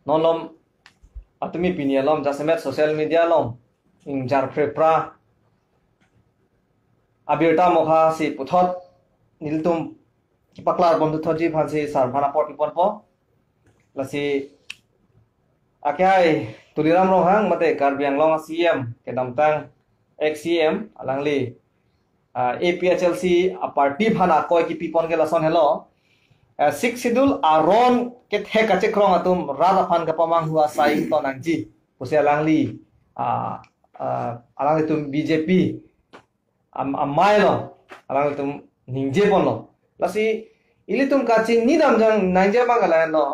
nolom atumi pinia lom jasemet social media lom ing jar prepra abirta mokha si puthot niltum kipaklar bondu thoji phansi sarvana por pipon po lasi akyai tuliram rohang mate karbiang long CM kedamtang XCM alangli APHLC party phana koi ki pipon ke lason hello 6 schedule aron ke the ka che krong atum rara phan ka pamang hua sai to nangji puse alangli alangli tum BJP amailo alangli tum ningje bonlo lasi ilitum kaching nidam jang nangje mangala no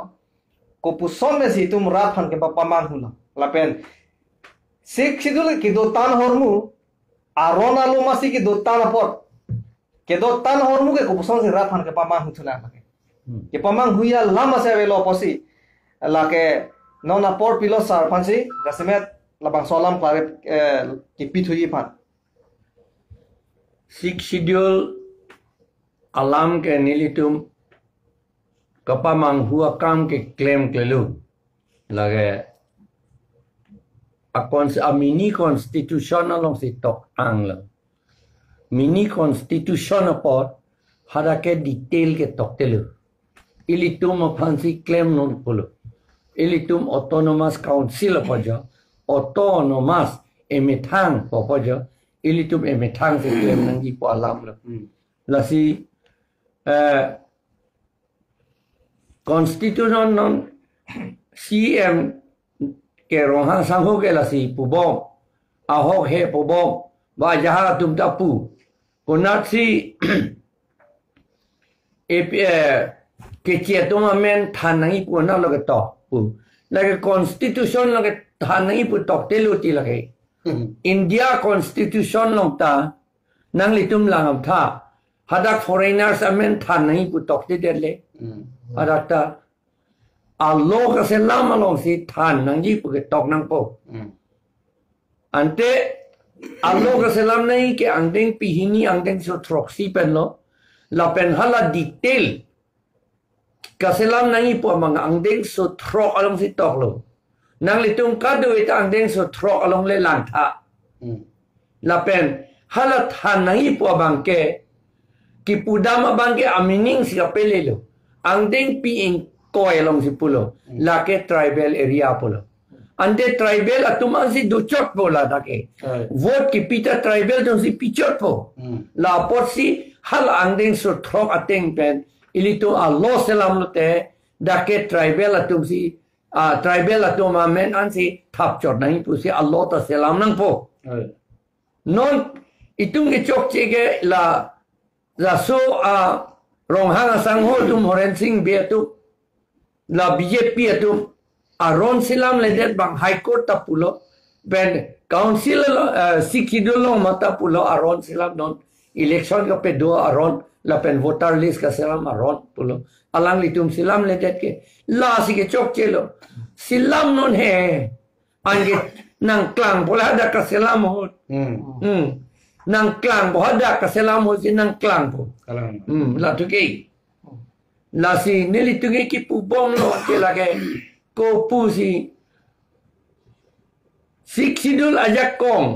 ko puson me si tum rat phan ke pamang hula lapen 6 schedule ki do tan hormu aron alu masi ki do tan por ke do tan hormu ke ko puson se rat phan ke pamang hutula ke pamang huya lama se velo posi la ke nona por pilo sar phansi gasemet labang solam klare ki pithui phan 6 schedule alam ke nilitum kapamang hua kam ke claim klelu lage a mini constitution along si tok angla mini constitution apot hada ke detail ke tok telu ilitum fancy claim non polo ilitum autonomous council apaja autonomous emethang apaja ilitum emethang se claim nangi po alam la lasi constitution non CM ke rohan sangho ke lasi pubom ahok he pubom ba jaha tum tapu konat si ke cetoma men thanangi pu na lage to pu lage constitution lage thanangi pu tok teluti lage India constitution long ta nang litum langam tha hadak foreigners amen thanangi pu tok te dele adata allo ka selam along si thanangi pu ke tok nang po ante allo ka selam nai ke angdeng pihini angdeng so troxy penlo la pen hala detail kaselam nangi po mga angdeng so trok along si tok lo nang litung kadu ita angdeng so trok along le lang tha la pen hala than nangi po bangke ki pudama bangke amining si kapele lo angdeng pi ing koy along si pulo la ke tribal area pulo ante tribal atuman si duchot po la dake vote ki pita tribal dong si pichot po la pot si hal angdeng so trok ateng pen ilito allo selam lote dake tribal atum si tribal atum amen ansi thap chot nang pu si allo ta selam nang po non itung ke chok chege la so rong hang sang ho tum horen sing be tu la BJP tu aron selam ledet bang high court ta pulo ben council sikidolo mata pulo aron selam non election ka pe do aron la pen voter list ka selam aron pulo alang litum silam ledet ke la si ke chok chelo silam non he ange nang klang bola ada ka selam ho nang klang bo ada ka selam ho si nang klang po la tu ke la si neli tu ki pu bom lo ke la ke ko pu si siksidul ajak kong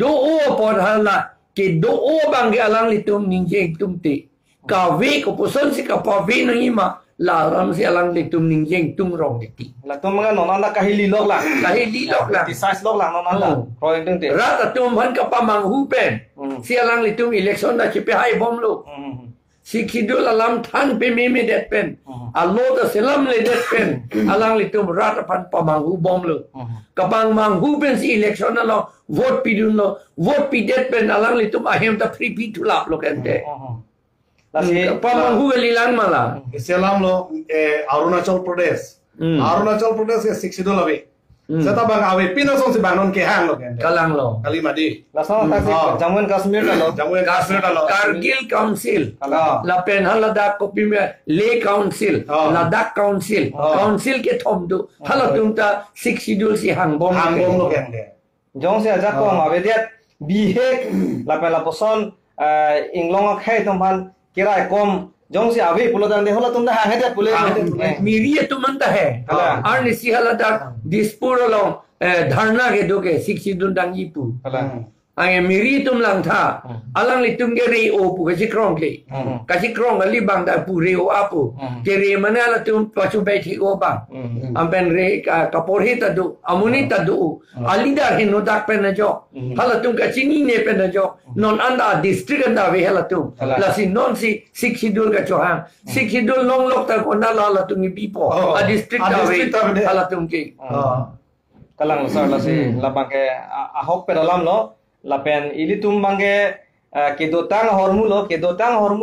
do o por hala ke do o bang alang litum ningjeng tumti ka we ko puson si ka pa we nang ima la ram si alang litum ningjeng tum rong ti la tum mga nonala kahili lok la ti size lok la nonala roing tung ti rat atum han ka pamang hu pen si alang litum election da chipe hai bom lo sikidul alam than pe me det pen allo da selam le det pen alang litum rat pan pamang hu bom lo kapang mang hu pen si election lo vote pi dun lo vote pi det pen alang litum ahem da free pi tulap lo kente lasi pamang hu lilang mala selam lo Arunachal Pradesh ke 6 schedule abe seta bang abe pinasong si banon ke hang lo kente kalang lo kalimadi lasong ta si Jammu and Kashmir ka lo Kargil Council la pen hala da kopi me le council Ladakh council council ke thom du hala tumta 6 schedule si hang bom lo kente jong se ajak ko ma bediat bihek la pela poson inglong khai tom han kira kom jong si avi pulo tang de hola tum da ha hede pule Miri itu manta hai. Hala. Arni si hala dak dispuro lo dharna ke doke siksidun dang ipu. Hala. Ang miri tum lang tha. Alang li tum geri o pu kasi krong ke. Kasi krong ali bang da pu re o apu. Keri mana la tum pasu bai thi o bang. Ampen re kapor hita du amuni ta du. Ali dar hin no dak pen na jo. Hala tum ka chini ne pen na jo. Non anda district anda ve hala tum. La si non si siksidul ka chohang. Siksidul long lok ta ko na la tum ni pipo. A district da ve hala tum ke. Kalang sa la si labang ke ahok pe dalam lo lapen ili tum bangke kedotang hormu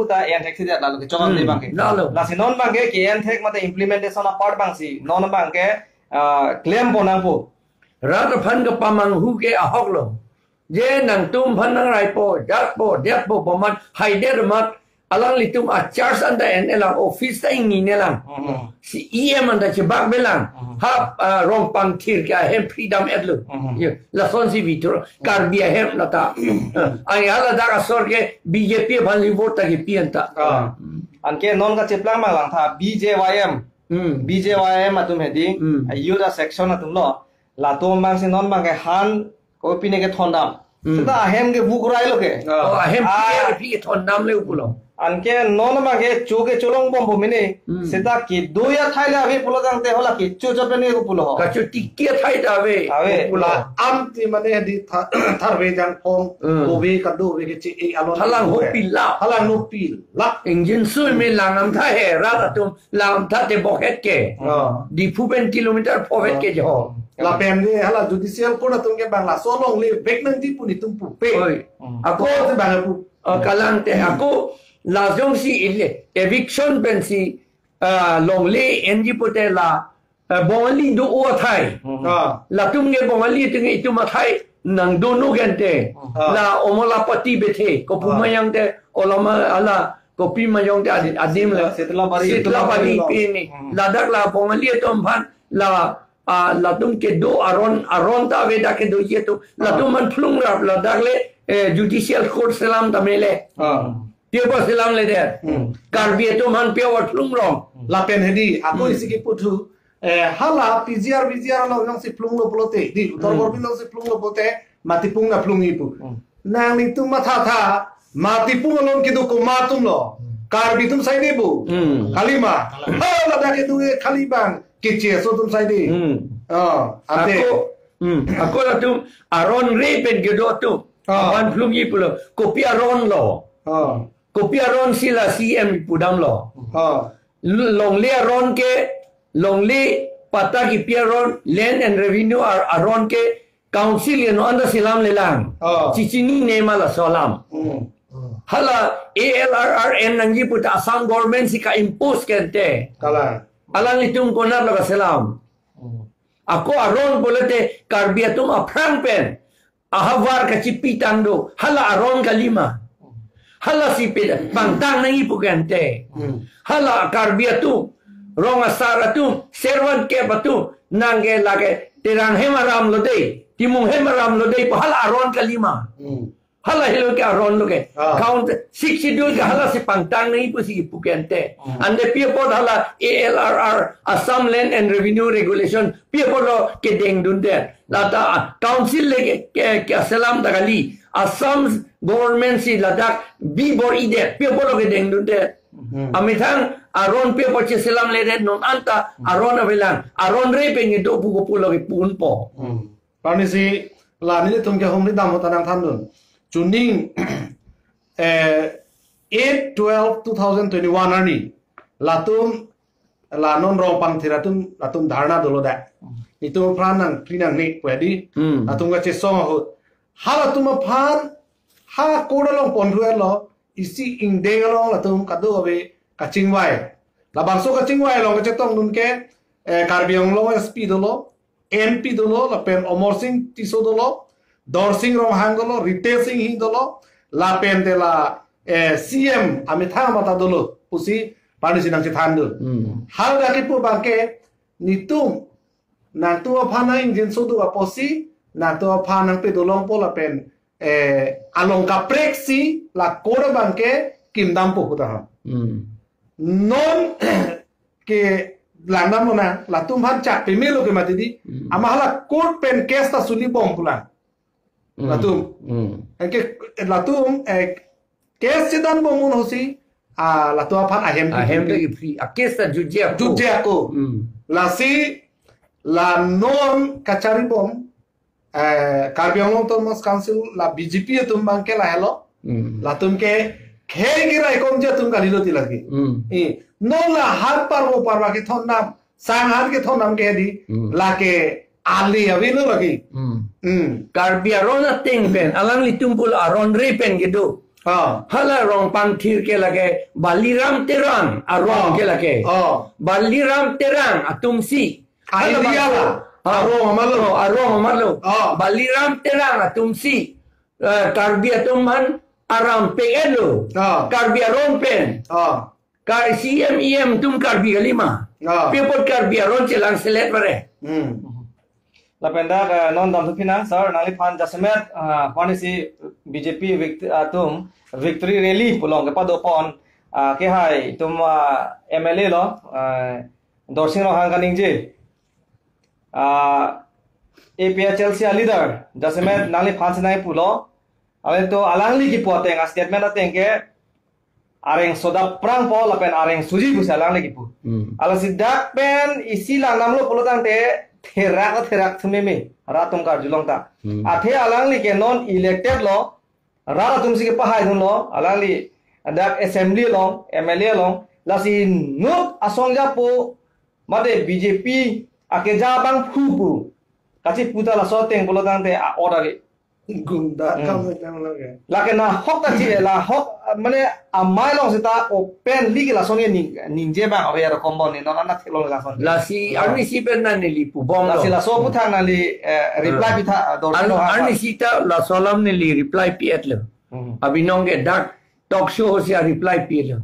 ta en tek sidat lalu kecokam di bangke lasi non bangke ke en tek mata implementation a part bangsi non bangke claim ponang po rat phan ka pamang hu ke ahok lo je nang tum phan nang rai po dat po paman haider mat alang litum a charge anda en elang office ta ingi nelang si em anda chebak belang hap rong pang thir ka hem freedom edlu la son si vitro karbia hem lata ai hala da asor ke BJP bhanli vote ta ke pianta anke non ka cheplang malang tha BJYM atum hedi yuda section atum lo latum bang si non bang ke han ko pine ke thondam seta hem ke bukrai lo ke hem ke thondam le upulo anke non bangke choke cholong bom bomine seta ki doya thaila ave pulo jangte hola ki cho chapene ko pulo ka chu tikkia thai da ve pula am ti mane di tharve jang phong obe ka do ve ke chi e alon halang ho pila halang no pil la engine sui me langam tha he ra tum langam tha te boket ke di puben kilometer povet ke jo la pen de hala judicial court atum ke bangla solong le vek nang ti puni tum pu pe ako te bang pu kalang te ako la jong si eviction ben si long le enji pote la bongli do o thai la tum nge bongli tu nge tu ma thai nang do no gente la omola pati bethe ko pumayang te olama ala ko pi mayong te adim la setla bari pini la dak la bongli tom phan la tum ke do aron ta ve da ke do ye tu la tum man phlung rap la dak le judicial court salam tamele dia pas silam le der karbi itu man pia wat plung rong la pen hedi aku isi ki putu hala PGR lo yang si plung lo plote di utar gorbin lo si plung lo plote mati pung na plung ipu nang itu matha mati pung lo ki do ko matum lo karbi tum sai debu kalima hala da ke du kalibang kiche so tum sai de ate aku la tum aron re pen gedo tu wan plung ipu lo kopi aron lo kopi aron sila CM pudam lo long le aron ke long le pata ki piaron land and revenue aron ke council no anda silam le lang cicini ne mala salam hala ALRRN nangi puta Assam government si ka impose kente kala alang itum konar lo salam ako aron bolete karbiatum aprang pen ahavar ka cipitang do hala aron kalima hala si pantang nangi pugante hala karbia tu rong asara tu servan ke batu nange lage terang hemaram lode timung hemaram lode hala aron kalima hala helo ke aron loge count 62 ke hala si pantang nangi pu si pugante ande pia pod hala ALRR Assam Land and Revenue Regulation pia pod ke deng dunde lata council lege ke salam dagali Assam government si ladak bibor ide pia polo ke deng dunde amithang aron pia po selam le non anta aron avelang aron re pe ngi do pu ko pulo ke pun po pani si la ni tum ke hom ni dam tanang tham dun chuning 8/12/2021 ani latum lanon rong pang thiratum latum dharna dolo da itu pranang prinang ni pwedi latum ga chesong ho hala tum phan ha kodalong ponruel lo isi ingdengalong latum kadu ave kachingwai labangso kachingwai long chetong nun ke karbiong lo SP dolo MP dolo lapen omor sing tiso dolo dor sing rong hang dolo rite sing hi dolo lapen de la CM amithang mata dolo usi pani sinang chithan dul hal da ke pu bangke nitum nang tu phana ingjen so du aposi nang tu phana pe dolong pola pen along ka preksi la kora bangke kim dam po puta non ke landam mona la tum han chak pe melo ke mati di amahala court pen case ta suli bom pula la tum ke la tum case sedan bomun hosi la tu aphan ahem de free a case ta jujia ko la si la non kachari bom Karbiong Thomas Council la BJP tum bangke la hello la tum ke khe gira ekom je tum galilo ti lagi no la har parvo parva ke thon nam sang har ke thon nam ke di la ke ali avi no lagi Karbiaron ting pen alang li tumpul aron re pen gitu hala rong pang thir ke lage Baliram terang arong ke lage Baliram terang atumsi India la arong amalo Baliram terang atumsi Karbiatumhan aram pelo Karbiaron pen kar CMEM tum Karbi lima people Karbiaron celang selet bare la penda non dam thupina sir nali phan jasmet panisi BJP tum victory rally pulong ke pado pon ke hai tum MLA lo dorsing lo hang kaning je APHLC leader jasmet nali phan sinai pulo ale to alangli ki pote nga statement ateng ke areng soda prang po la pen areng suji bu alangli ki pu ala sidak pen isi la namlo pulotang te terak thumeme ratum kar julong ta athe alangli ke non elected lo ratum si ke pahai dun lo alangli dak assembly lo MLA lo lasi nup asong ja po mate BJP akeja bang phu kachi puta la so teng pulotang te order gunda kamu lagi laki na hok ta chi la hok mane amai long sita open ligi la soni ninje ba aware compound ni nona na thelo la son la si arni si pen na ni li pu bom la si la so pu thang na li reply pi tha do arni si ta la solam ni li reply pi et le abinong ke dak talk show ho sia reply pi le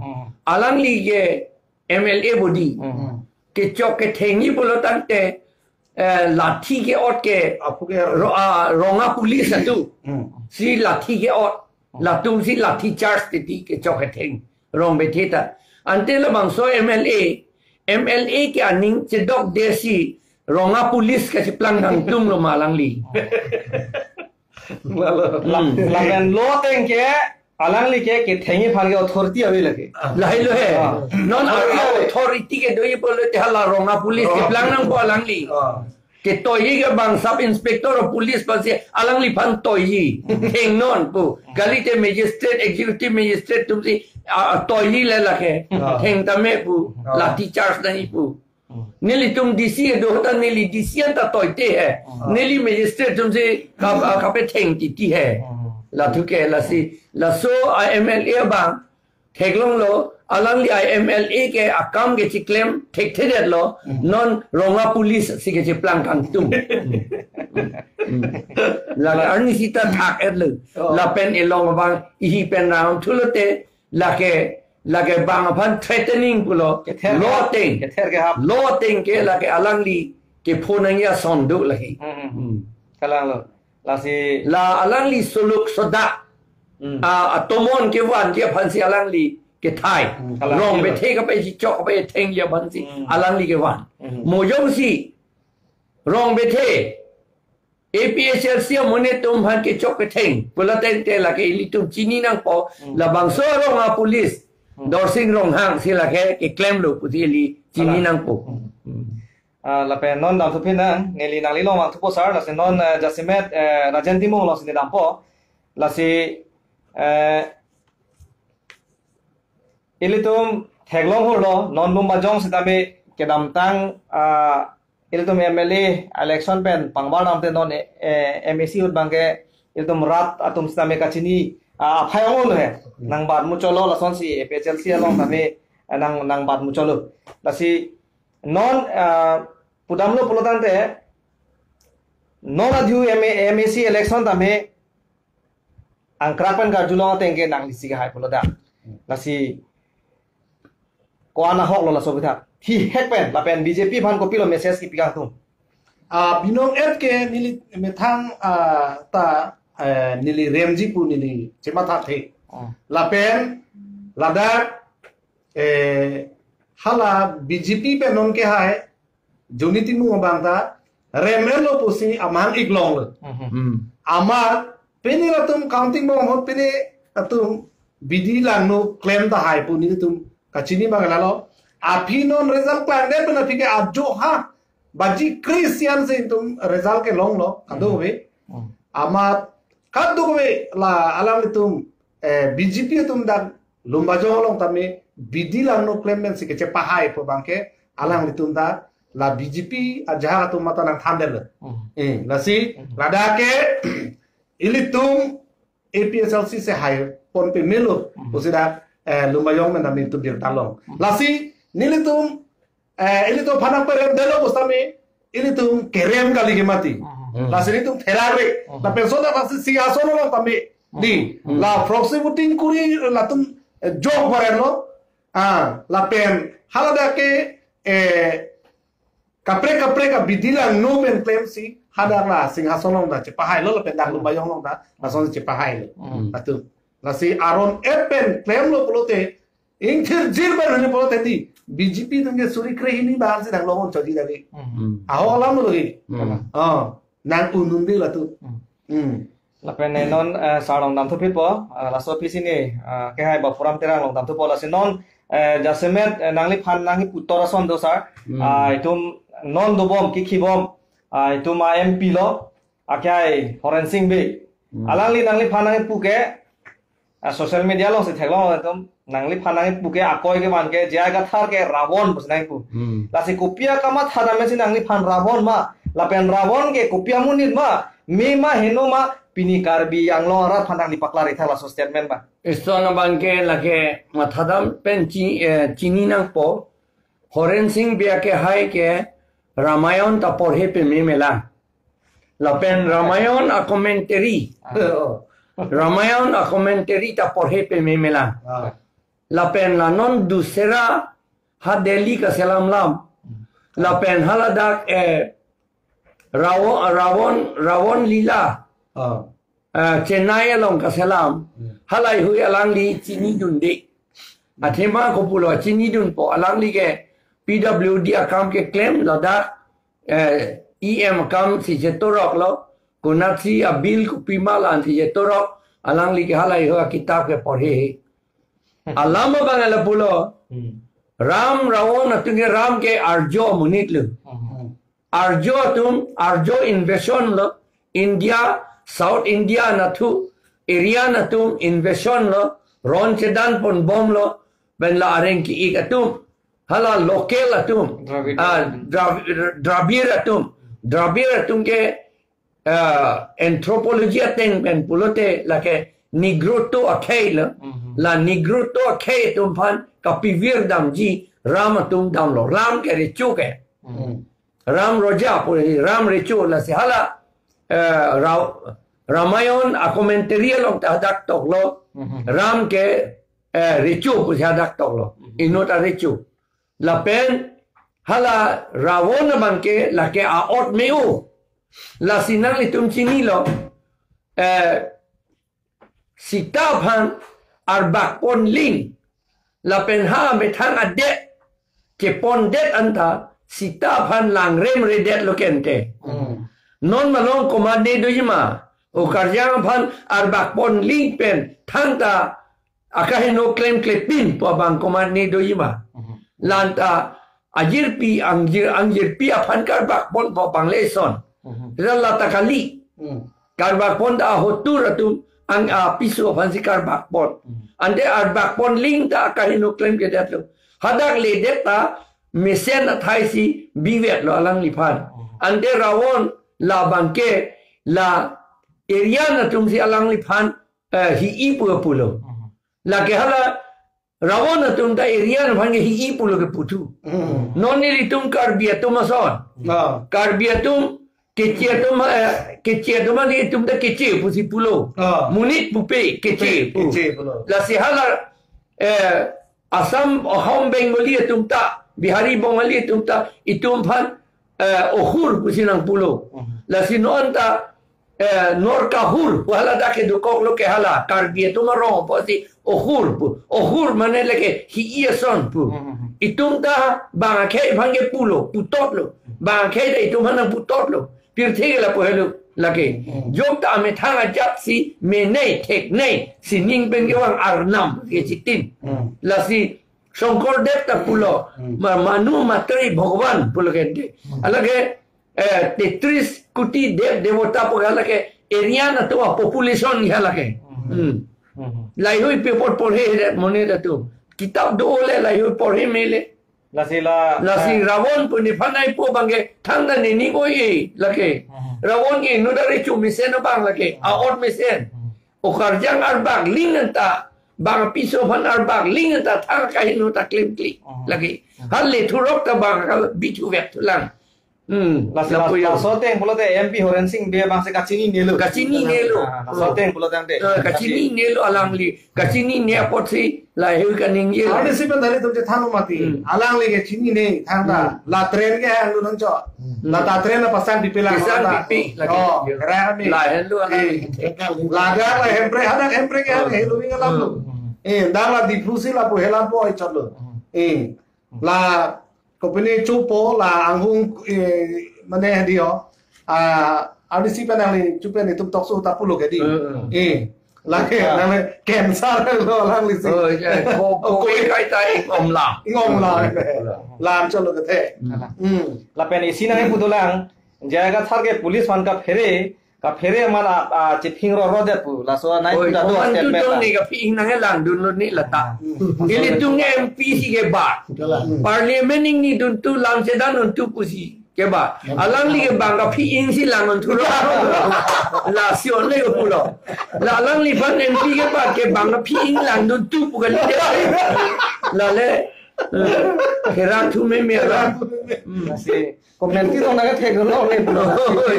alang li ke MLA body ke chok ke thengi bolo tante लाठी के ओट के रोंगा पुलिस तू सी लाठी के ओट लातुम सी लाठी चार्ज देती के चौके थे रोंग बैठे था अंते लबंगसो MLA के अनिंग चिदोक देसी रोंगा पुलिस के चिपलंग दंग तुम लो मालंगली लागन लो तेंगे alangli ke thengi phan ke authority awi lage lai lo he non authority ke doi pole te hala ronga police ke plang nang po alangli ke toyi ke bang sub inspector of police pase alangli phan toyi theng non pu gali te magistrate executive magistrate tumsi toyi le lake theng tame pu lathi charge nahi pu nili tum DC do ta nili DC ta toite hai nili magistrate tumsi kape theng ti hai la thuke la si la so MLA bang theklong lo alangli MLA ke akam ke chiklem thek the lo non ronga police si ke chiplang kan tum la arni sita thak et lo la pen elong bang hi pen round thulote la ke bang phan threatening pulo lo ting ke la ke alangli ke phonang ya son do la hi kalang lo la si la alangli suluk soda atomon ke wan ke phansi alangli ke thai rong be the ka pe chi chok pe theng ya phansi alangli ke wan mojong si rong be the APHLC mone tum phan ke chok ke theng pula ten te la ke li tum chini nang po la bangso rong a police dorsing rong hang si la ke claim lo puti li chini nang po la pe non dam thupin na ngeli nang li lo ma thupo sar la se non jasimet rajan timong lo sin dam po la si ilitum theglong holo non bum bajong sidame kedam tang ilitum MLA election pen pangbar namte non MAC ut bangke ilitum rat atum sidame kachini phayong lo he nang bat mu cholo la son si PHLC along tame nang bat mu cholo la si non pudamlo pulotante non adhu MAC election tame angkrapan ka julong tengke nang lisi ka hai puloda lasi koana hok lo la sobita thi hekpen la pen BJP phan copy lo message ki pikang tum binong et ke nili methang ta nili remji pu nili chema tha the la pen lada hala BJP pe non ke hai juniti mu bangta remelo pusi amang iglong le ama peni ratum counting mo hot peni atum bidi langno claim ta hai puni tum kachini magalalo api non result plan de bena fike ajo ha baji christian se tum result ke long lo kado be ama kado be la alam tum BJP tum da lumba jolong tame bidi langno claim men se ke pahai po bangke alang tum da la BJP aja tum mata nang thandel la si lada ke ilitum APSLC se hai pon pe melo usida lumbayong men namin tum dir talong lasi nilitum ilitum phanang per delo bostame ilitum kerem kali gemati lasi ilitum therare la persona lasi siason lo tame di la proxy voting kuri latum jog bareno la pen halada ke kapre ka bidila no men claim si hadar la singhason long da chepahai lo pen dak lumbayong long da lason chepahai lo atu lasi aron epen claim lo polote ingthir jil ben ne polote di BJP tunge suri krehini bahar se dang longon chodi dagi aho alam lo gi nang unun di la tu la pen non sarong dam thu pit po la so pi sini ke hai ba forum terang long dam thu po la si non jasemet nangli phan nangi putora son do sar itum non do bom ki khibom itum MP lo akai forensic be alangli nangli phan nangi puke social media lo se thelo itum nangli phan nangi puke akoi ke man ke jaga thar ke ravon busnai pu la si kopia kama thada me si nangli phan ravon ma la pen ravon ke kopia munit ma me ma heno ma pini karbi yang lo rat phan nangli paklari thala so statement ba Istana bangke lage mathadam pen chini nang po horen sing bia ke hai ke Ramayon ta porhe pe me melang la pen Ramayon a commentary Ramayon a commentary ta porhe pe me melang la pen la non dusera ha Delhi ka salam lam la pen haladak rawon lila Chennai along ka salam halai hui alang li chini dun de athema ko pulo chini dun po alang li ke PWD akam ke claim la da EM kam si je torok lo kunatsi a bill ko pimalan si je torok alang li ke halai hui kitab ke pore alama bangala pulo ram rawon atunge ram ke arjo munit lu arjo invasion lo India South India na tu area na tu invasion lo ron chedan pon bom lo ben la areng ki ik atum hala local atum Drabir atum ke anthropology ateng ben pulote la ke negro to akhai la negro to akhai tum phan kapivir dam ji ram atum dam lo ram ke richu ke ram roja puri ram richu la se hala Ramayon a commentary lo ta dak tok lo ram ke richu ku dak tok lo inota richu la pen hala rawon man ke la ke a ot meu la sinang li tum chini lo sita phan arbak pon ling la pen ha me thang ade ke pon det anta sita phan lang rem redet lo kente non malong komande doyima o karjang phan arbak pon ling pen thangta akahe no claim klepin po bang komande doyima lanta ajir pi angjir pi aphan karbak pon po bang leson ralata kali karbak pon da hotur atum ang piso phan si karbak pon ande arbak pon ling ta akahe no claim ke datlo hadak le deta mesen athai si biwet lo alang liphan ande rawon la bangke la area na tum si alang liphan hi ipu pulo la ke hala rawon na tum da area na bangke hi ipu lo ke putu non ni tum karbiatum ason karbiatum keciatum ni tum da kece pusi pulo munit pupe kece la si hala asam hom bengali tum ta bihari bengali tum ta itum phan ohur pusinang pulo la sinon ta nor kahur wala da ke du kok lo ke hala karbie tu marong po si ohur mane leke hi son pu itum da bang ke bhange pulo putot lo bang ke da itum hana putot lo pir thege la pohelo lake jok ta me thanga jap si me nei thek nei si ning ben ge wang arnam ke chitin la si Shankar Dev ta pulo manu matri bhagwan pulo ke alage 33 कोटी देव देवता को गला के एरिया न तो पॉपुलेशन गला के लाई हुई पेपर पढ़े मने तो किताब दो ले लाई हुई पढ़े मेले लासी रावण पुनि फनाई पो बंगे थंगा ने नि कोई लके रावण के नुदरे चु मिसेन बांग लके आउट मिसेन ओकर जंग आर बाग लिंगता बांग पिसो फन आर बाग लिंगता था काहि नु ता क्लिम क्लि लके हल्ले थुरक ता बांग बिचु वेक तुlang Soteng pulo te MP Horen Singh dia bangsa kacini nelo. Soteng pulo te. Kacini nelo alangli. Kacini ne potsi lahir kaning ye. Ada sih pendali tu je thanu mati. Alangli ke cini ne thanda. La tren ke hang lu nonco. La ta tren la pasan pipi la. Pasan pipi lagi. Oh, keren ni. Lahir lu alangli. Laga la hempre ada hempre ke hang helu winga lalu. Dah la diprusi la po hela po ai chalo. La Kopini cupo la anghung mana dia ada si penali cupo ni tu tok su tapu lo kedi lagi nama cancer lo lang lisi ko kai tai ngom la lam chalo kete la pen isi na pudo lang jaga thar ke police fan ka fere mana chithing ro de pu la so nai pu da do step me ni ka ping na lang dun ni lata ili tung MP si ke ba parliament ni dun tu lam se dan tu pusi ke ba alang li ke bang ka ping si lang tu ro la sion le pu lo la alang li fan MP ke ba ke bang ka ping lang dun tu pu ka le la le Kira tu me mera. Komenti dong naga thek lo le.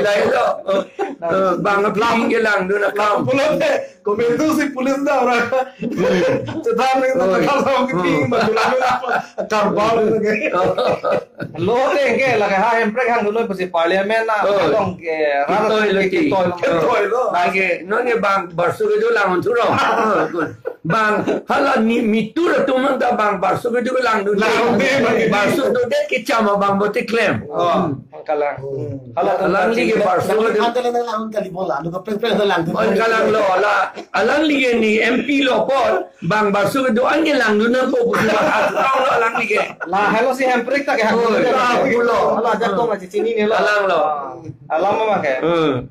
Lai lo. Bang pling ke lang do na kam. Pulau te komenti si pulis da ora. Tetap ni na kalau ke ping ma karbal ke. Lo te ke la ha emprek hang lo pasi parliament na dong ke rara ke toy lo. Lagi no ne bang barsu ke do lang tu ro. Bang hala ni mitur tu man da bang barsu ke do lang do. Barsu do de ke chama bang bote claim. Kalang. Alang lige barsu ke lang kali bola lu ka pre lang kalang lo ala alang lige ni MP lo por bang barsu ke do ange lang do na ko pusi alang lige la hello si emprek ta ke hang lo ala jatong na cicini ni lo alang lo alam ma ke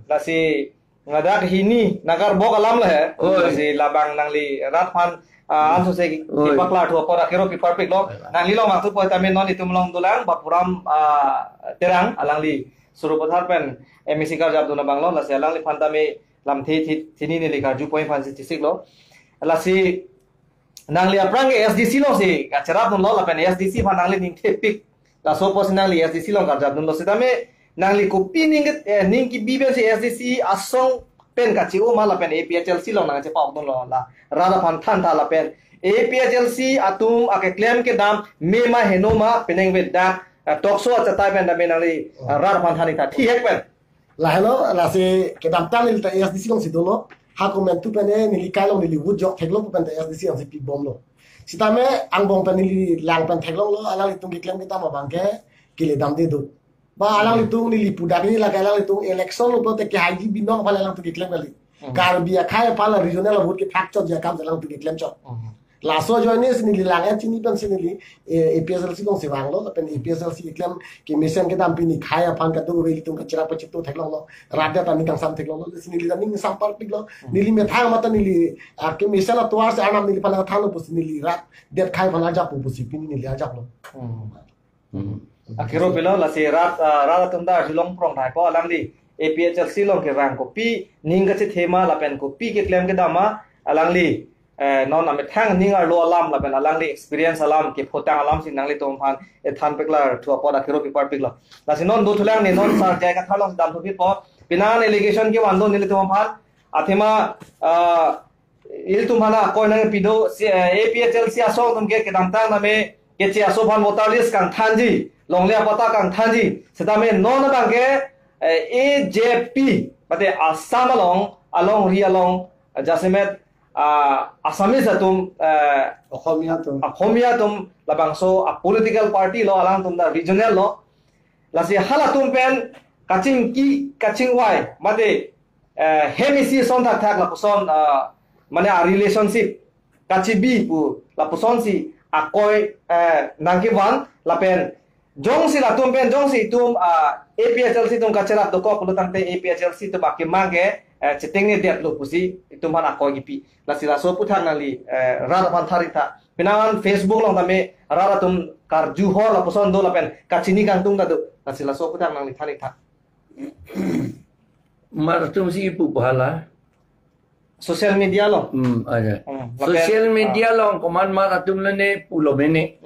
la si ngadak hini nagar bok alam la hai si labang nangli rat phan anso se ki pakla thu por akero pi perfect lo nangli lo ma tu poi tamen non itum long dulang bapuram terang alangli suru pathar pen emisi kar jab duna banglo la se alangli phan tame lam thini ni likar ju point fan statistic lo la si nangli aprang SDC lo si kachara dun lo la pen SDC phan nangli ning the pik la so pos nangli SDC lo kar jab dun lo se tame nangli kopi ning ki bibe si SDC asong pen kachi o mala pen APHLC lo nang che pau don lo la rada phan than tha la pen APHLC atum ake claim ke dam me ma henoma peneng ve da tokso acha pen da benali rada phan thani tha thi hek pen la hello la se ke dam tal ta SDC long si dolo ha komentu pen ni likalo ni wood jok theklo pen ta SDC ang si pi bom lo sitame ang bong pen ni lang pen theklo lo ala litung ki claim kita ma bangke kile dam de do ba alang litung ni lipu dagi la kala litung election lo te ke haji binong pala lang tu claim kali kar biya khai pala regional vote ke thak chot ja kam lang tu claim chot la so joines ni lang en chini pen sini APSLC dong se wang lo pen APSLC claim ke mission ke dam pini khai pan ka tu ve litung ka chira pachit tu thak lo radya tan ni kang sam thak lo sini li ni sam par pik lo ni li me thang mata ni li ke mission la tuar se anam ni pala thang lo pus ni li rat det khai pala ja pu pus pini ni li ja lo akhiro pilo la si rat tumda jilong prong thai po alang li APHLC long ke rang ko pi ning ga che thema la pen ko pi ke claim ke dama alang li non ame thang ning ar lo alam la pen alang li experience alam ke photang alam sin nang li tom phan e than pekla thua po akhiro pi par pekla la si non do thulang ni non sar jai ka thalong dam thu pi po pinan allegation ke wando ni li tom phan athema il tumhana ko nang pido APHLC asong tum ke dam tang na me ke che aso phan voter list kang thanji longlia pata kang thanji setame non bang ke AJP pate Assam along rialong Jasemet Assamese atum Akhomia tum labangso a political party lo alang tum da regional lo lasi halatum pen kaching wai mate hemisi son thak la puson mane a relationship kachibi pu la puson si akoi nangkiwan la pen jong si la tum pen jong si tum APHLC tum kachera to ko pulutan te APHLC tum akimage ceteng ni det lo pusi itu mana akoi gipi la sila so puthang nali rara pan tharita pinangan Facebook long tame rara tum karju ho la puson do la pen kachini kang tum kadu la sila so puthang nali tharita Maratum si ipu pahala. Social media lo. Ada. Social media lo koman maratum lene pulo bene.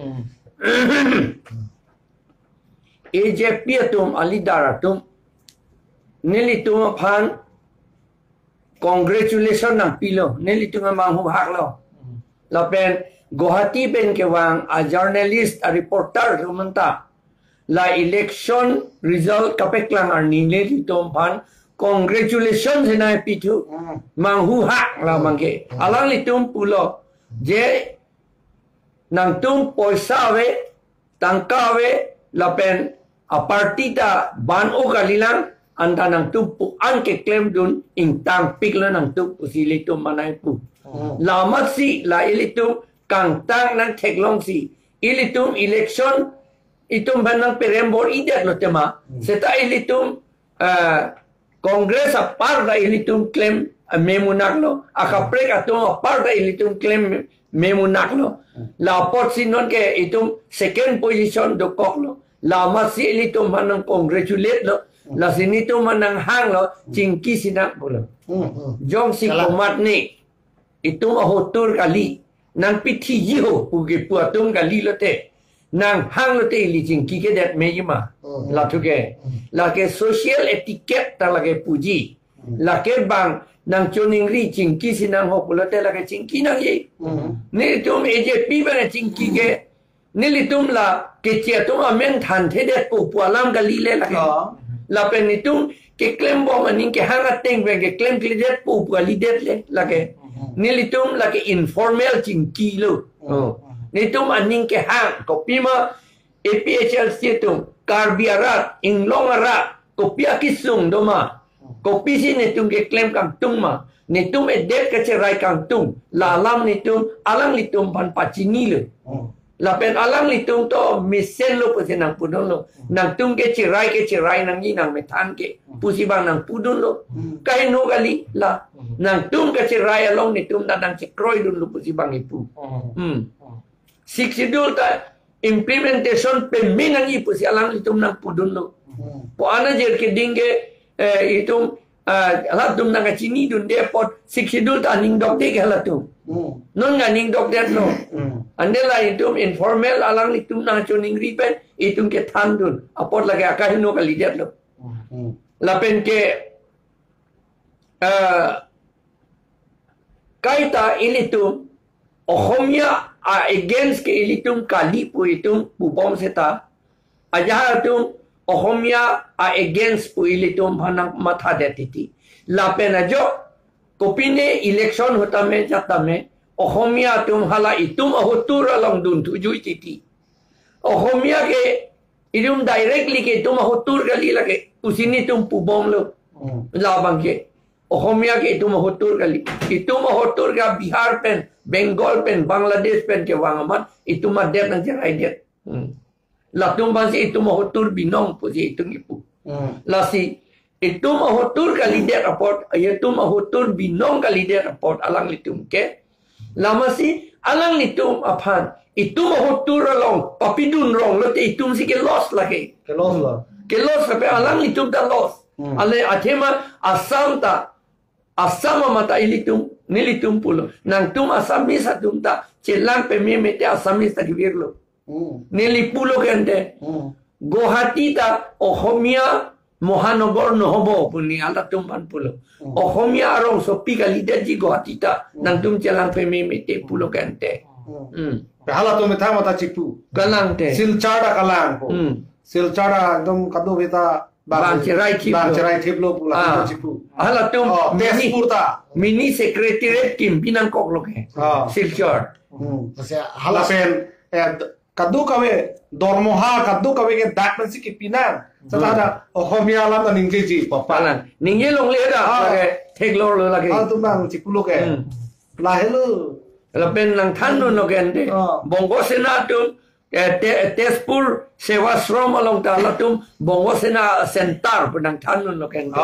AJP atum alidaratum nilitum phan congratulation nang pilo nilitum manghu hak lo. Lapen Guwahati ben kewang a journalist a reporter rumanta la election result kapeklang arni nilitum phan congratulations hinai pitu manghu hak la mangke alang litum pulo je nang tum poisa we tangka we lapen a partita ban o kalilang anda nang tum pu anke claim dun ing tang pikla nang tum usili tum manai pu la matsi la ilitum kang tang nang teklong si ilitum election itum banang perembor idak lo tema seta ilitum Congress a parda ilitum claim memunaklo akaprek atum a parda ilitum claim memunaklo la pot sinon ke itum second position do koklo la masi ilitum manang congratulate lo la sinitum manang hang lo cingki sinak bolo jong si komat ni itum ahotur kali nang piti yiho pugi puatum kali lo te nang hang lo te ili cingki ke dat mejima la tuke la ke social etiquette ta la ke puji la ke bang nang choning ri cingki sinang hok lo te la ke cingki nang ye ni tum AJP bana cingki ke ni litum la ke chia tum amen than the det pu pualam kali le la ke la pen ni tum ke claim bo maning ke hang ateng be ke claim klidet pu kali det le la ke ni litum la ke informal cingki lo nitum aning ke hang kopima APHLC tum karbiarat inglongarat kopia kisung doma kopi si nitum ke claim kang tung ma nitum edet ke cerai kang tung la alam nitum alang litum pan pacini le la pen alang litum to misen lo pese nang pudon lo nang tung ke cerai nang ni nang metan ke pusi bang nang pudon lo kai no kali la nang tung ke cerai along nitum dadang cekroi dun lo pusi bang ipu Six schedule ta implementation pe minang ipu si alang itum nang pudun lo. Po ana jer ke dingge itum alat dum nang chini dun de pot six schedule ta ning dok de hala tu. Non nga ning dok de no. Ande la itum informal alang itum nang chuning ripen itum ke than dun apot lage akah no kali de lo. Lapen ke kaita ilitum Ohomia against ke ilitum kali pu itum bubom seta aja tum Ohomia against pu ilitum hanang matha detiti la pena jo kopine election hota me jata me Ohomia tum hala itum ahotur along dun tuju titi Ohomia ke idum directly ke tum ahotur kali lage usini tum bubom lo la bangke Ohomia ke itum ahotur kali itum ahotur ka Bihar pen Bengal pen Bangladesh pen ke wangamat itu mah det nang cerai det latung bangsi itu mah hotur binong pusi itu ipu lasi itu mah hotur kali det report itu mah hotur binong kali det report alang litum ke lama si alang litum aphan itu mah hotur along papidun rong lote itu si ke loss lagi ke loss tapi alang litum ta loss ale athema Assam mata ilitum nilitum pulo nang tum Assamese atum ta chelang pe mete Assamese ta gibirlo nili pulo kente Guwahati ta Ohomia Mohanogor no hobo puni ala tum pan pulo Ohomia arong sopi kali daji Guwahati ta nang tum chelang pe mete pulo kente hala tum tha mata chipu kalang te silchara kalang silchara ekdom kadu beta bang cerai cip bang cerai cip lo pula cipu hala tum tes purta mini secretariat kim pinang kok lo ke Silchar Maksudnya hala halas pen kadu kawe dormoha kadu kawe ke dak nasi ke pinang setada ohomia lam na ningji palan ningye long le da lage thek lo lage tu bang cipu lo ke lahelu lapen lang than no gente bongo senatum Tezpur Sewasrom along talatum bongo sena sentar penang tanun lo kento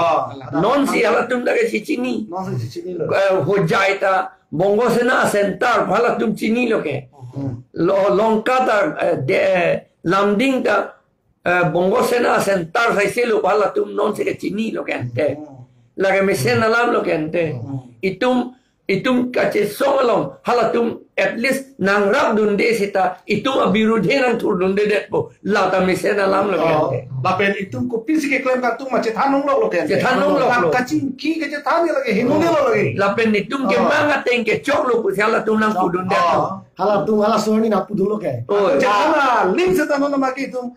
non si alatum daga si chini non si chini lo hojai ta bongo sena sentar halatum chini lo ke lo longka ta lamding ta bongo sena sentar sai selo halatum non si ke chini lo kente laga mesena lam lo kente itum kace songalong halatum at least nang rap dunde sita itum abirudhe nang tur dunde det po lata mesena lam lo kente lapen itum ko pisi ke klaim ka tu ma cethanong lo kente cethanong lo kacing ki ke cethan lagi hinune lo lagi lapen itum ke manga teng ke chok lo pu halatum nang tur dunde halas sorni na pudulo ke cetana lim setano na maki itum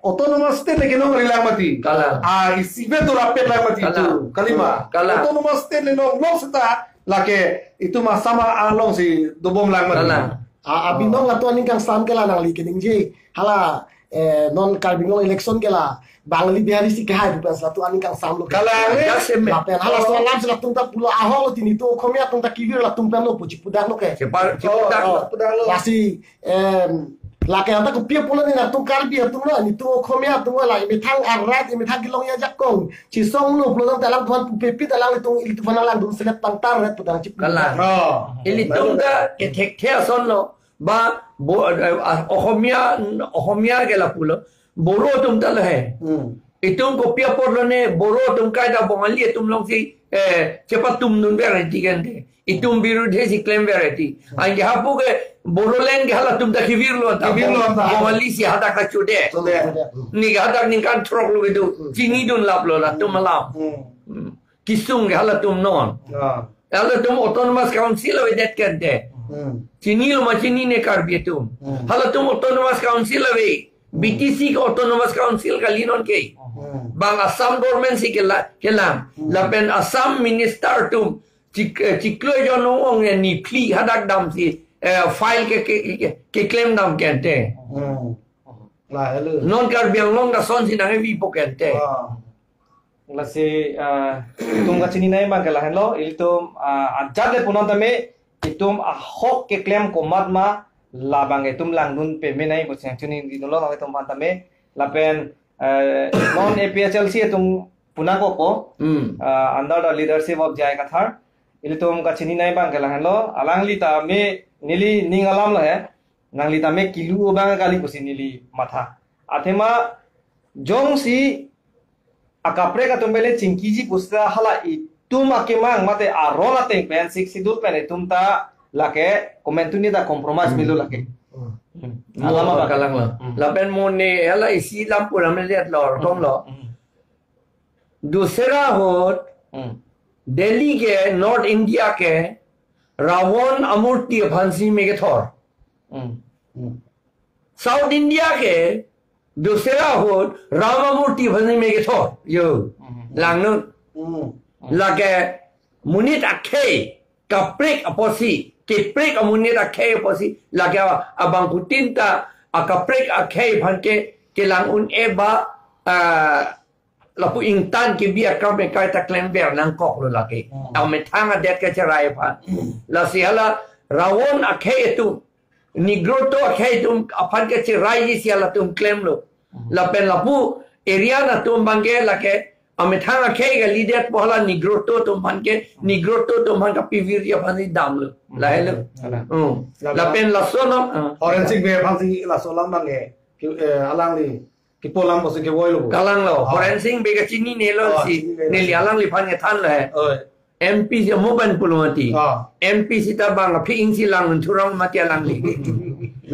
autonomous state le kenong rilang mati kala isibe tu rapet lang mati tu kalima autonomous state le no seta lake itu sama along si dobom lang mati abinong latuan ning kang sam kela nang likening je hala non karbinong election kela bangli bihari si kahai bukan latuan ning kang sam lo kala lapen hala soalam sila tung ta pulo ahol tini to khomia tung ta kivir la tung pelo puji pudak lo ke pudak lo lasi laki anta kupia pula ni nak tukar biar tu lah ni tu khomia tu lah ini thang arat ini thang kilong ya jakong cisong lu pula dalam tuan pepi dalam itu mana lang dum selep tangtar ret pudang cip kala ini tu da ke thek son lo ba khomia ke la pula boro tum dal hai itum kopia por ne boro tum kai da bongali tum long si cepat tum nun variety gande itum birudhe si claim variety ang hapu ke Borolen hala tum da kivir lo ta bongali si hada ka chude ni hada ni kan trok lo gitu chini dun lap lo la tum lam kisung hala tum non hala tum autonomous council lo det kante chini lo ma chini ne kar bi tum hala tum autonomous council lo BTC autonomous council ka linon ke bang Assam government si kelam lapen Assam minister tum chiklo jo no ong ni pli hadak dam si file ke claim dam kente lah hello non kar biang long da son si nang vi po kente la si tum ka chini nai bang kala hello ilitum ajad le punon tame itum a hok ke claim ko matma la bang itum lang dun pe me nai bo chang chuni di lo ngai tum ban tame la pen non APHL si tum punako ko under the leadership of Jai Kathar ilitum ka chini nai bang kala hello alangli ta me nili ning alam la hai nangli ta me kilu bang kali kusi nili matha athema jong si akapre ka tumbele chingkiji pusta hala itum akemang mate arona teng pen sik sidul pen itum ta lake komentuni da compromise milu lake alama ba kalang la la pen mone hala isi lampu ramle let lor tom lo दूसरा होत दिल्ली के north India के रावण अमूर्ति फांसी में के थोर south India के दूसरा होत राम अमूर्ति फांसी में के थोर यो लांगनो लाके मुनित अखे कप्रेक अपोसी केप्रेक मुनित अखे अपोसी लाके अबंकुटिन ता अकप्रेक अखे फंके के लांग उन एबा lapu intan ke biar kau mekai tak lember nang kok lo lagi au metang adet ke cerai pa la siala rawon akhe itu nigroto akhe itu apan ke cerai siala tum claim lo la pen lapu area na tum bangge la ke au metang akhe ga lidet pohla nigroto tum bangge nigroto tum bang ka pivir ya pani dam lo la hello la pen la sono forensic be phansi la solam bange alang li kipolam bos ke boy lo kalang lo forensic be ka chini ne lo si ne li alang li phan ke than le MP si moban pulumati MP si ta bang phi ing si lang thurang mati alang li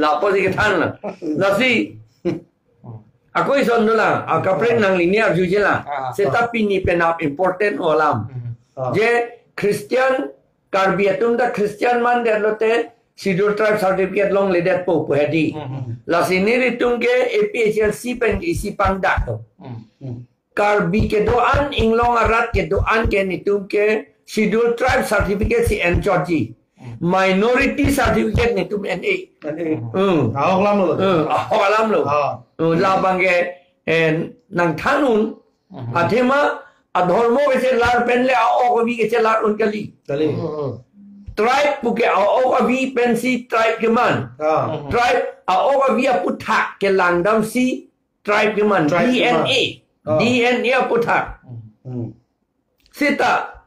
la po si ke than la si akoi son do la akapren nang li ni arju je la se ta pini penap important olam je Christian karbiatum da Christian man de lote Scheduled Tribe Certificate long le det po hedi la siniri tung ke APHLC pen isi pang dak to Karbi ke doan Inglong Arat ke doan ke nitum ke Scheduled Tribe Certificate si NCOG. Minority Certificate nitum NA. Ahok lam lo. Ahok alam lo. Labang ke nang tanun atema adhormo ke lar penle ahok vi ke lar un kali. Kali. Tribe puke ahok vi pensi tribe ke man. Tribe ahok vi puthak ke langdam si tribe ke man. DNA. DNA puthak. Sita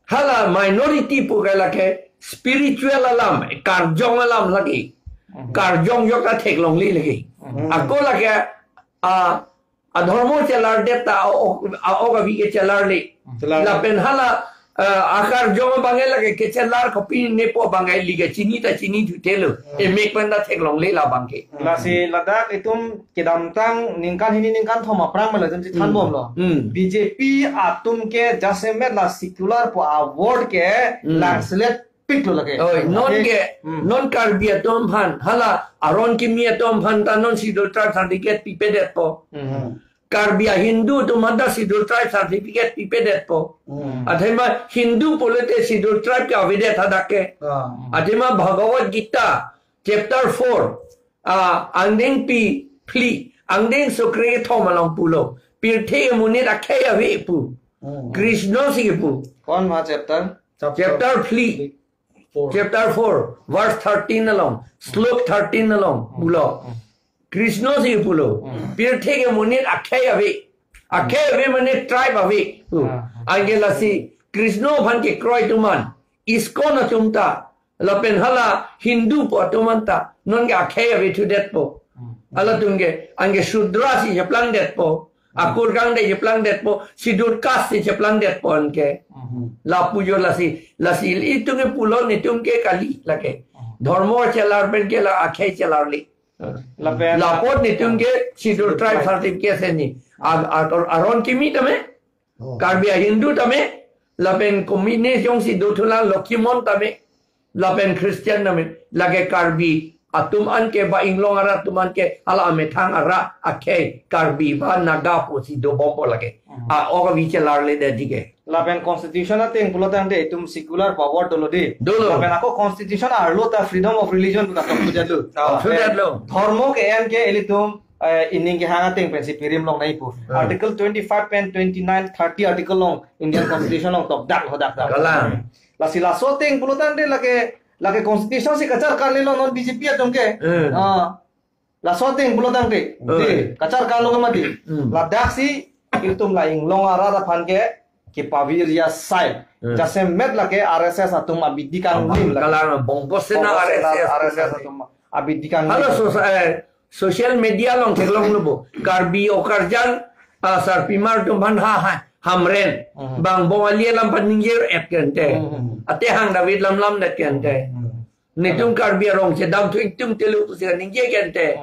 hala minority pukala ke spiritual alam karjong alam lagi karjong yoka thek long li lagi ako lagi adhormo chelar deta o ga vi ke chelar li la pen hala akar jong bangai lagi ke chelar kopi nepo bangai liga chini ta chini jutelo e mek panda thek long li la bangke la si ladak itum kedam tang ningkan hini ningkan thoma prang mala jam si than bom lo BJP atum ke jasemet la secular po award ke langslet pik lo lage oi non karbi atom phan hala aron ki mi atom phan ta non sidol tribe certificate pipedet po Karbia Hindu to mada Sidul tribe certificate pipedet po. Athema Hindu polite Sidul tribe ka vedet hadake. Athema Bhagavad Gita chapter 4 anding pi pli anding sukre thoma long pulo. Pirthe munit akhya ve pu. Krishna si pu. kon ma chapter Chapter pli. Chapter 4 verse 13 along. Slok 13 along pulo. Krishna si pulo. Pirthe ke munit akhya ve mane tribe ave. Angela si Krishna bhan ke kroi tuman. Iskon tumta. Lapen hala Hindu po tumanta. Non ke akhya ve to that po. Ala tunge ange Shudra si jeplang det po. Akur gang de jeplang det po. Sidul kas si jeplang det po anke. La pujo la si itu ke pulo ni tunge kali lake. Dharmo chelar ben ke la akhya chelar li. Lapor ni tunge Sidul tribe certificate ni. Aron kimi tame. Karbia Hindu tame. Lapen combination Sidul thula Lokimon tame. Lapen Christian tame. Lage Karbi atum an ke ba Inglong ara tuman ke ala metang ara akhe Karbi ba naga po Sidul bombo lage. Oga viche larle de dige. Lapen constitution ate ingpulotang de itum secular power dolo de. Lapen ako constitution arlo ta freedom of religion na kapujadlu. Dharmo ke en ke elitum inning ke hanga teng pensi pirim long nai pu. Article 25 pen 29 30 article long Indian constitution long top dak hodak dak. La sila so teng pulotang de lage constitution si kachar kar le lo non BJP atum ke. La so teng pulotang de kachar kar lo ke mati. La dak si itum la inglong ara da phan ke pavir ya sai jase met lage RSS atum abidikan lim kalar bongko sena RSS atum abidikan halo social media long teglong lubo Karbi okarjan sarpimar tum ban hamren bang bongalie lam paningir et kente ate hang David lam net kente nitum Karbi rong sedam tu itum telu pusira ningje kente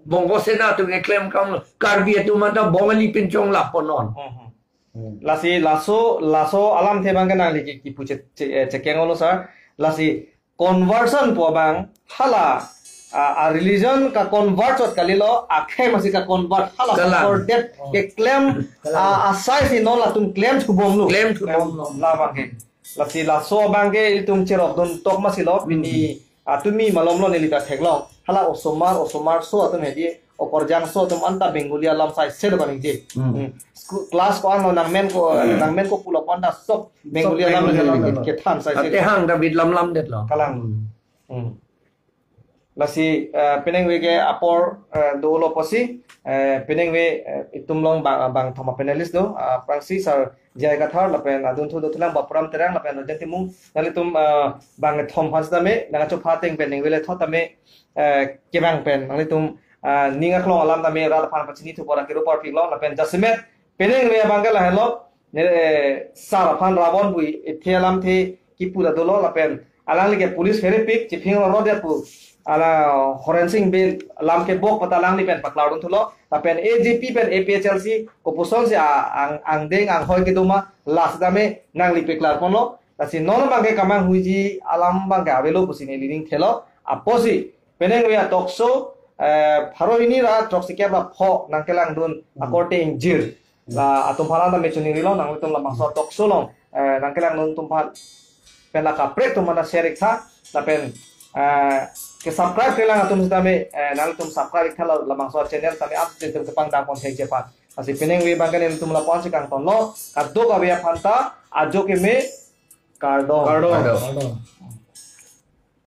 bongko sena tu ngeklaim kam Karbi tu mata bongali pincong laponon lasi laso alam the bang kana liki ki puche chekeng olo sir lasi conversion po bang hala a religion ka convert ot kalilo akhe masi ka convert hala for that ke claim asai si non la tum claim ku bomlu la bang ke lasi laso bang ke tum cherok don tok masilo bini atumi malomlo nelita theglo hala osomar so atum hedi oporjang so tum anta bengulia lam sai sel baning je class ko ano nangmen ko pulo panda sok bengulia lam ke than sai ate hang David lam det lo kalang lasi penengwe ke apor dolo posi penengwe itumlong bang thoma panelist do prangsi sar jai kathar lapen adun thu do thulang bapram terang lapen odenti mung nali tum bang thom hasdame nanga chu phateng penengwe le thotame ke bang pen nali tum ninga klong alam tame ral phan pachini thu pora ke ro par pilo lapen jasmet penengwe bangala hello sar phan rabon bui ethelam the ki pura dolo lapen alang ke police fere pik chifing ro de pu ala horensing bill lam ke bok patalang ni pen paklaudun thulo tapen AGP pen APHLC ko pusol se ang deng ang hoy ke duma last dame nang li peklar kono tasi non bangke kamang huiji alam bangke avelo pusine living thelo aposi peneng we tokso pharo ini ra toksike ba pho nangkelang dun akorte injir la atum phala na mechuni rilo nang tum la mangso tok solong nang kelang nun tum phat pen la kapre tum mana share tha la pen ke subscribe kelang atum tame nang tum subscribe khala la mangso channel tame update tum pang da kon thei che pat asi peneng wi bangkan tum la pon kang ton lo kaddo ka be phanta ajo ke me kardo Kardo.